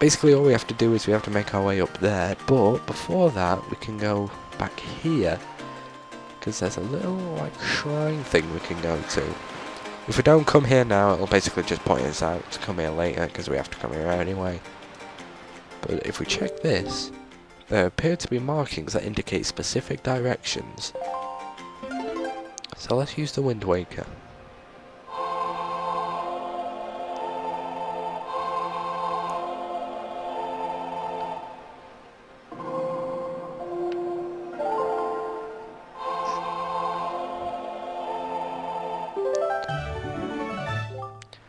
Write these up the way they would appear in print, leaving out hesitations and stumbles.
basically all we have to do is we have to make our way up there, but before that we can go back here, because there's a little like shrine thing we can go to. If we don't come here now, it'll basically just point us out to come here later, because we have to come here anyway. But if we check this, there appear to be markings that indicate specific directions. So let's use the Wind Waker.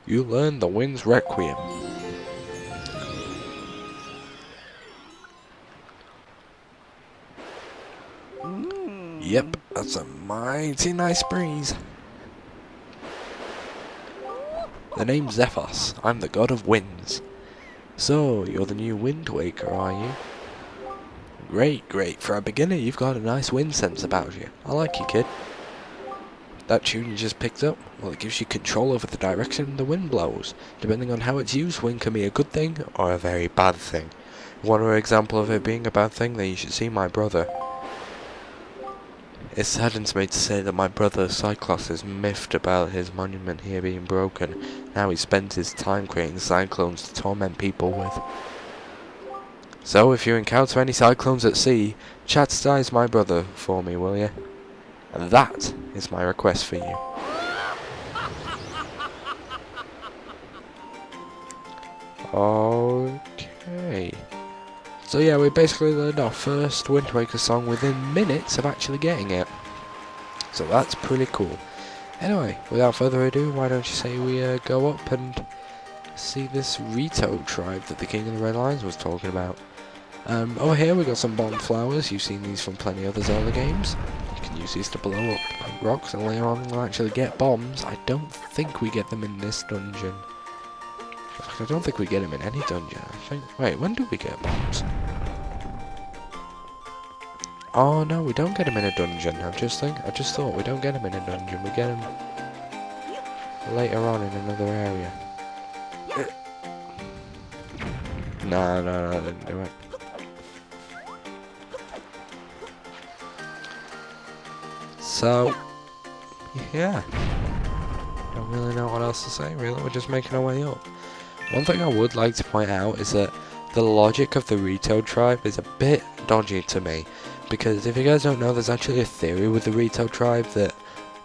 You learn the Wind's Requiem. Yep, that's a mighty nice breeze. The name's Zephos. I'm the god of winds. So, you're the new Wind Waker, are you? Great, great. For a beginner, you've got a nice wind sense about you. I like you, kid. That tune you just picked up, well, it gives you control over the direction the wind blows. Depending on how it's used, wind can be a good thing or a very bad thing. If you want an example of it being a bad thing, then you should see my brother. It saddens me to say that my brother Cyclops is miffed about his monument here being broken. Now he spends his time creating cyclones to torment people with. So if you encounter any cyclones at sea, chastise my brother for me, will you? And that is my request for you. Okay. So yeah, we basically learned our first Wind Waker song within minutes of actually getting it. So that's pretty cool. Anyway, without further ado, why don't you say we go up and see this Rito tribe that the King of the Red Lions was talking about. Over here we got some bomb flowers. You've seen these from plenty of other Zelda games. You can use these to blow up rocks, and later on we'll actually get bombs. I don't think we get them in this dungeon. I don't think we get them in any dungeon. I think. Wait, when do we get bombs? Oh no, we don't get them in a dungeon. I just thought we don't get them in a dungeon. We get them later on in another area. No, I didn't do it. So, yeah. Don't really know what else to say, really. We're just making our way up. One thing I would like to point out is that the logic of the Rito tribe is a bit dodgy to me. Because if you guys don't know, there's actually a theory with the Rito tribe that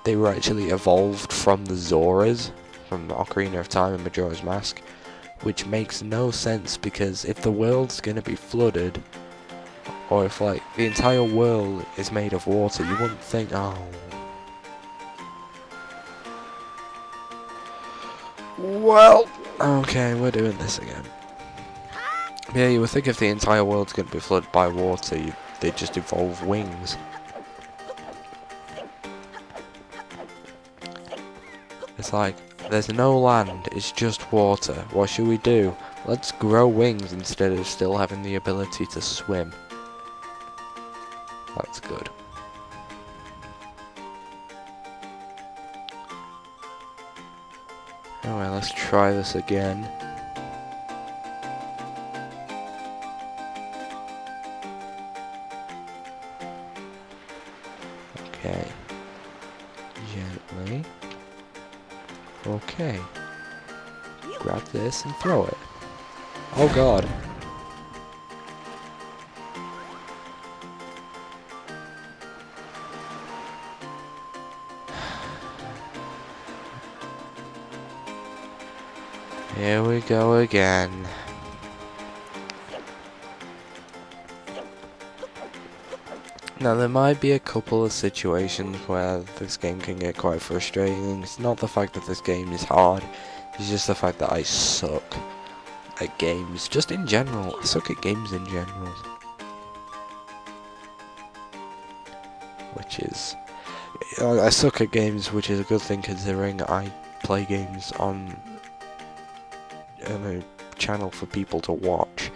they were actually evolved from the Zoras, from the Ocarina of Time and Majora's Mask. Which makes no sense, because if the world's gonna be flooded, or if like the entire world is made of water, you wouldn't think, oh. Well, okay, we're doing this again. Yeah, you would think if the entire world's gonna be flooded by water, they'd just evolve wings. It's like, there's no land, it's just water. What should we do? Let's grow wings instead of still having the ability to swim. That's good. Anyway, let's try this again. Okay. Gently. Okay. Grab this and throw it. Oh god. Here we go again. Now there might be a couple of situations where this game can get quite frustrating. It's not the fact that this game is hard, it's just the fact that I suck at games, just in general. I suck at games in general. Which is... I suck at games, which is a good thing considering I play games on a channel for people to watch.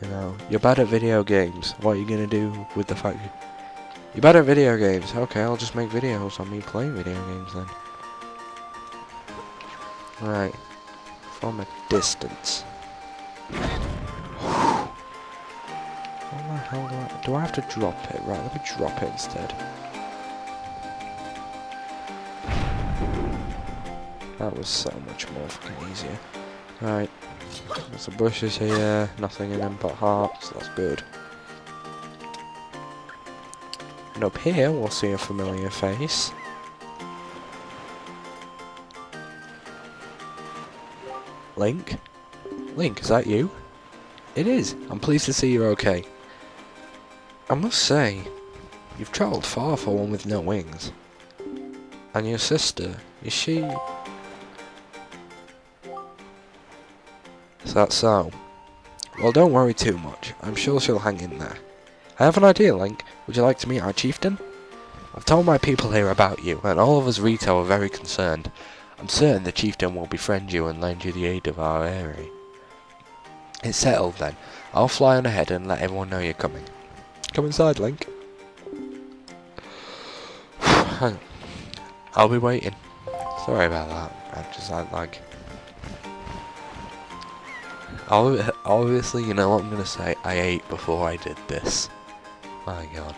You know, you're bad at video games. What are you gonna do with the fact you're bad at video games? Okay, I'll just make videos on me playing video games then. Right, from a distance. hell do I have to drop it? Right, let me drop it instead. That was so much more fucking easier. Right, there's some bushes here, nothing in them but hearts, that's good. And up here we'll see a familiar face. Link? Link, is that you? It is. I'm pleased to see you're okay. I must say, you've travelled far for one with no wings. And your sister, is she... Is that so? Well, don't worry too much. I'm sure she'll hang in there. I have an idea, Link. Would you like to meet our chieftain? I've told my people here about you, and all of us Rito are very concerned. I'm certain the chieftain will befriend you and lend you the aid of our area. It's settled then. I'll fly on ahead and let everyone know you're coming. Come inside, Link. I'll be waiting. Sorry about that. Obviously, you know what I'm gonna say. I ate before I did this. My god.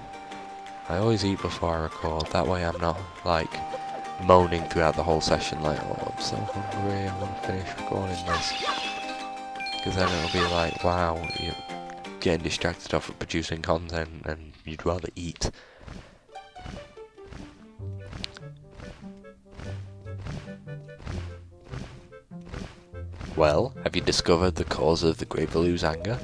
I always eat before I record. That way I'm not, like, moaning throughout the whole session like, oh, I'm so hungry, I want to finish recording this. Because then it'll be like, wow, you're getting distracted off of producing content and you'd rather eat. Well, have you discovered the cause of the Great Valu's anger?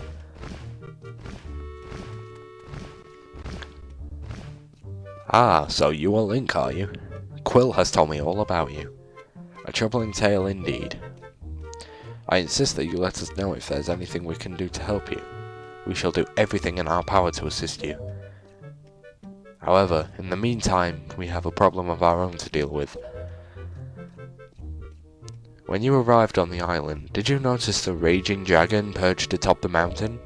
Ah, so you are Link, are you? Quill has told me all about you. A troubling tale indeed. I insist that you let us know if there's anything we can do to help you. We shall do everything in our power to assist you. However, in the meantime, we have a problem of our own to deal with. When you arrived on the island, did you notice the raging dragon perched atop the mountain?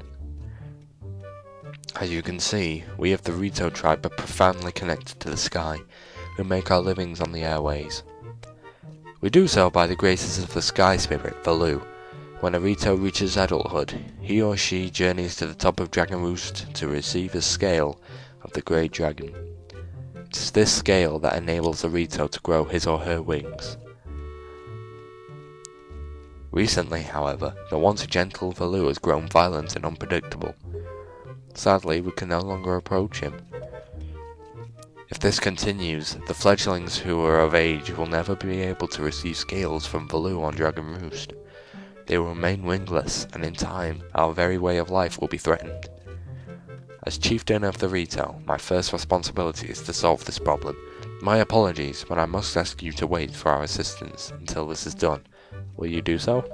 As you can see, we of the Rito tribe are profoundly connected to the sky, who make our livings on the airways. We do so by the graces of the sky spirit, Valu. When a Rito reaches adulthood, he or she journeys to the top of Dragon Roost to receive a scale of the Great Dragon. It is this scale that enables the Rito to grow his or her wings. Recently, however, the once gentle Valu has grown violent and unpredictable. Sadly, we can no longer approach him. If this continues, the fledglings who are of age will never be able to receive scales from Valu on Dragon Roost. They will remain wingless, and in time, our very way of life will be threatened. As chieftain of the Rito, my first responsibility is to solve this problem. My apologies, but I must ask you to wait for our assistance until this is done. Will you do so?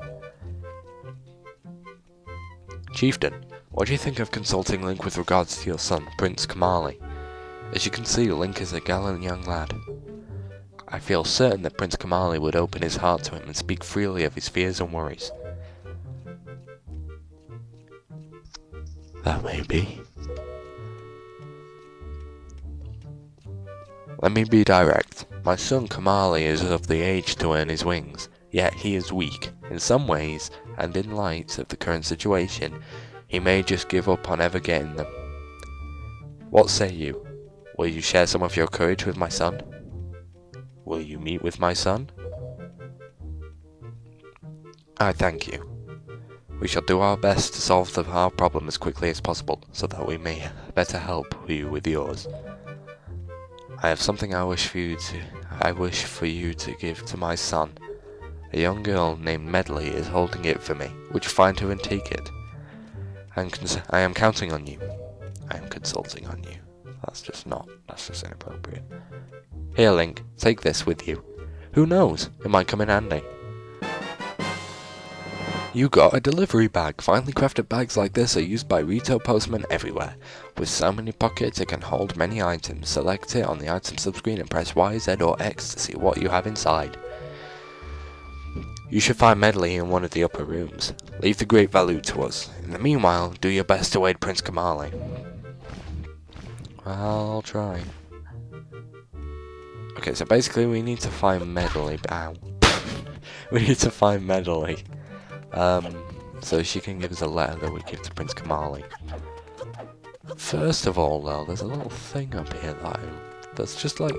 Chieftain, what do you think of consulting Link with regards to your son, Prince Kamali? As you can see, Link is a gallant young lad. I feel certain that Prince Kamali would open his heart to him and speak freely of his fears and worries. That may be. Let me be direct. My son Kamali is of the age to earn his wings, yet he is weak. In some ways, and in light of the current situation, he may just give up on ever getting them. What say you? Will you share some of your courage with my son? Will you meet with my son? I thank you. We shall do our best to solve our problem as quickly as possible, so that we may better help you with yours. I have something I wish for you to give to my son. A young girl named Medley is holding it for me. Would you find her and take it? I am counting on you. I am consulting on you. That's just inappropriate. Here, Link, take this with you. Who knows? It might come in handy. You got a delivery bag. Finely crafted bags like this are used by Rito postmen everywhere. With so many pockets, it can hold many items. Select it on the item subscreen and press Y, Z, or X to see what you have inside. You should find Medley in one of the upper rooms. Leave the Great Valu to us. In the meanwhile, do your best to aid Prince Kamali. I'll try. Okay, so basically we need to find Medley. Ow. We need to find Medley. So she can give us a letter that we give to Prince Kamali. First of all, though, there's a little thing up here that's just like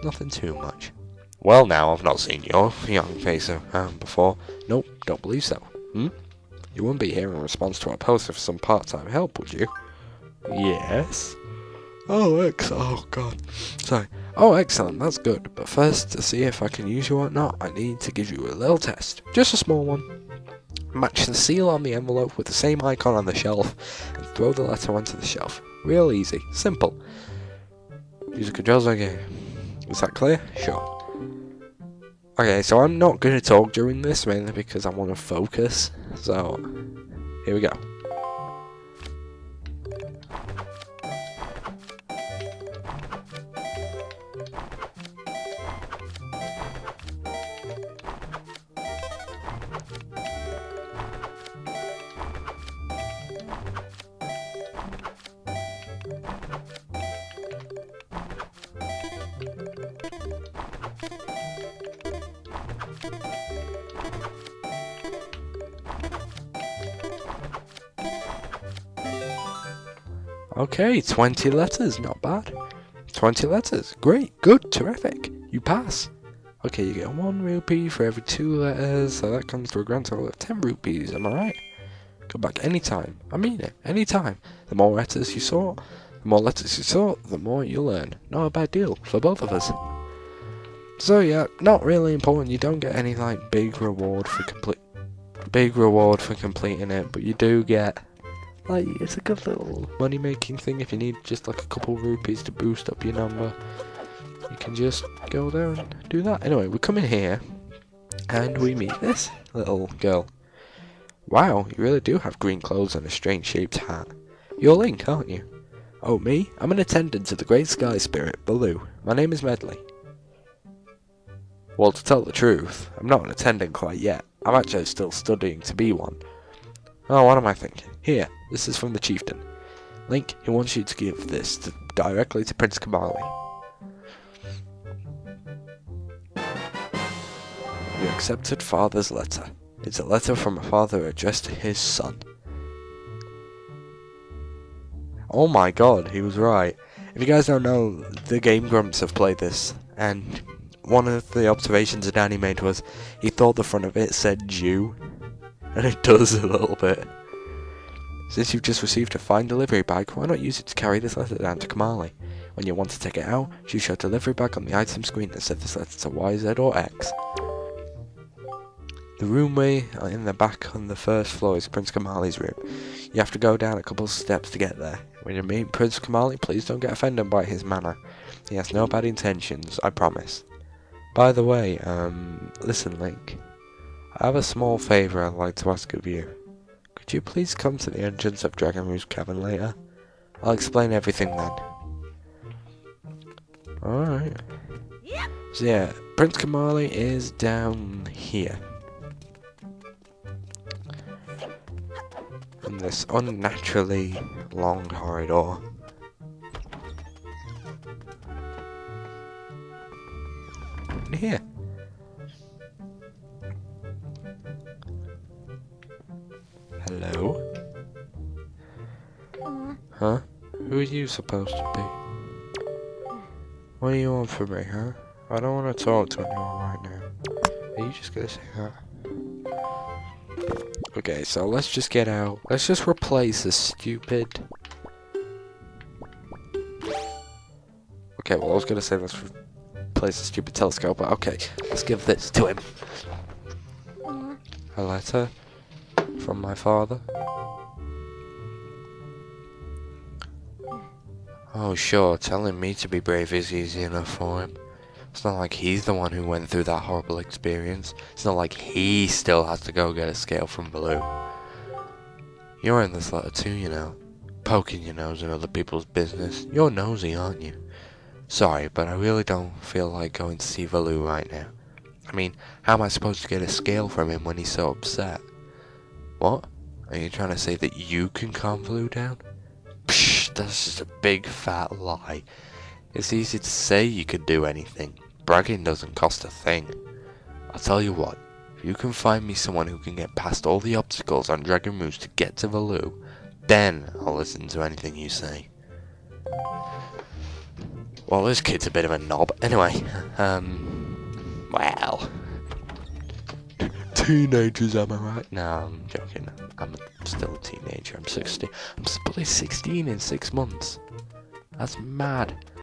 nothing too much. Well, now, I've not seen your young face before. Nope, don't believe so. You wouldn't be here in response to our poster for some part-time help, would you? Yes. Oh, oh god. Sorry. Oh, excellent, that's good. But first, to see if I can use you or not, I need to give you a little test. Just a small one. Match the seal on the envelope with the same icon on the shelf, and throw the letter onto the shelf. Real easy. Simple. Use the controls again. Is that clear? Sure. Okay, so I'm not going to talk during this, mainly because I want to focus. So, here we go. Okay, 20 letters, not bad. 20 letters, great, good, terrific. You pass. Okay, you get 1 rupee for every 2 letters, so that comes to a grand total of 10 rupees, am I right? Come back anytime. I mean it, anytime. The more letters you sort, the more you'll earn. Not a bad deal for both of us. So yeah, not really important. You don't get any like big reward for completing it, but you do get like, it's a good little money making thing. If you need just like a couple rupees to boost up your number, you can just go there and do that. Anyway, we come in here and we meet this little girl. Wow, you really do have green clothes and a strange shaped hat. You're Link, aren't you? Oh, me? I'm an attendant to the Great Sky Spirit, Baloo. My name is Medley. Well, to tell the truth, I'm not an attendant quite yet. I'm actually still studying to be one. Oh, what am I thinking? Here, this is from the chieftain. Link, he wants you to give this directly to Prince Kamali. You accepted father's letter. It's a letter from a father addressed to his son. Oh my god, he was right. If you guys don't know, the Game Grumps have played this, and one of the observations that Danny made was he thought the front of it said Jew, and it does a little bit. Since you've just received a fine delivery bag, why not use it to carry this letter down to Kamali? When you want to take it out, choose your delivery bag on the item screen and set this letter to Y, Z or X. The roomway in the back on the first floor is Prince Kamali's room. You have to go down a couple of steps to get there. When you meet Prince Kamali, please don't get offended by his manner. He has no bad intentions, I promise. By the way, listen Link. I have a small favour I'd like to ask of you. Could you please come to the entrance of Dragon Roost cabin later? I'll explain everything then. Alright. Yep. So yeah, Prince Kamali is down here. In this unnaturally long corridor. In here. Hello? Huh? Who are you supposed to be? What do you want from me, huh? I don't want to talk to anyone right now. Are you just gonna say that? Okay, so let's just get out. Let's just replace this stupid... Okay, well I was gonna say let's replace the stupid telescope, but okay. Let's give this to him. A letter from my father. Oh sure, telling me to be brave is easy enough for him. It's not like he's the one who went through that horrible experience. It's not like he still has to go get a scale from Baloo. You're in this letter too, you know. Poking your nose in other people's business. You're nosy, aren't you? Sorry, but I really don't feel like going to see Baloo right now. I mean, how am I supposed to get a scale from him when he's so upset? What? Are you trying to say that you can calm Baloo down? Psh, that's just a big fat lie. It's easy to say you could do anything. Bragging doesn't cost a thing. I'll tell you what, if you can find me someone who can get past all the obstacles on Dragon Roost to get to Baloo, then I'll listen to anything you say. Well, this kid's a bit of a knob. Anyway, well, teenagers, am I right? No, I'm joking. I'm still a teenager. I'm 16. I'm probably 16 in 6 months. That's mad.